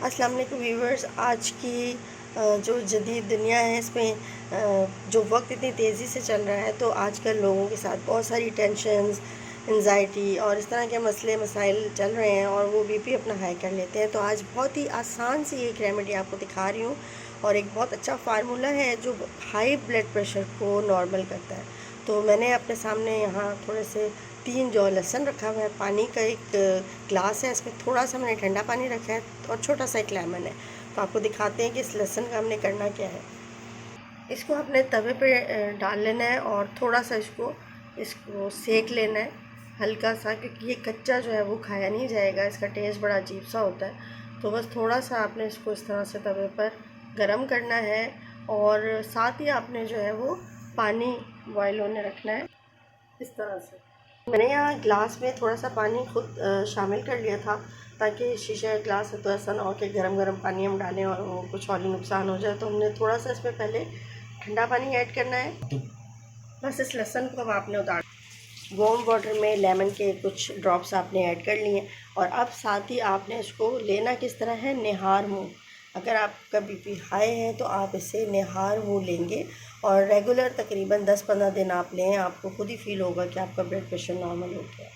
अस्सलाम वालेकुम व्यूवर्स। आज की जो जदीद दुनिया है इसमें जो वक्त इतनी तेज़ी से चल रहा है, तो आजकल लोगों के साथ बहुत सारी टेंशन्स, एंजाइटी और इस तरह के मसले मसाइल चल रहे हैं और वो बीपी अपना हाई कर लेते हैं। तो आज बहुत ही आसान सी एक रेमेडी आपको दिखा रही हूँ और एक बहुत अच्छा फार्मूला है जो हाई ब्लड प्रेशर को नॉर्मल करता है। तो मैंने अपने सामने यहाँ थोड़े से 3 जो लहसुन रखा हुआ है, पानी का एक ग्लास है, इसमें थोड़ा सा मैंने ठंडा पानी रखा है और छोटा सा एक लेमन है। तो आपको दिखाते हैं कि इस लहसुन का हमने करना क्या है। इसको अपने तवे पे डाल लेना है और थोड़ा सा इसको सेक लेना है हल्का सा, क्योंकि ये कच्चा जो है वो खाया नहीं जाएगा, इसका टेस्ट बड़ा अजीब सा होता है। तो बस थोड़ा सा आपने इसको इस तरह से तवे पर गरम करना है और साथ ही आपने जो है वो पानी बॉयल होने रखना है इस तरह से। मैंने यहाँ ग्लास में थोड़ा सा पानी खुद शामिल कर लिया था, ताकि शीशे का ग्लास है तो ऐसा ना हो कि गरम गरम पानी हम डालें और वो कुछ और ही नुकसान हो जाए। तो हमने थोड़ा सा इसमें पहले ठंडा पानी ऐड करना है। बस इस लहसुन को अब आपने उतार वार्म वाटर में लेमन के कुछ ड्रॉप्स आपने ऐड कर लिए और अब साथ ही आपने इसको लेना किस तरह है, निहार मुँह। अगर आपका बीपी हाई है तो आप इसे निहार मुँह लेंगे और रेगुलर तकरीबन 10-15 दिन आप लें, आपको खुद ही फील होगा कि आपका ब्लड प्रेशर नॉर्मल हो गया।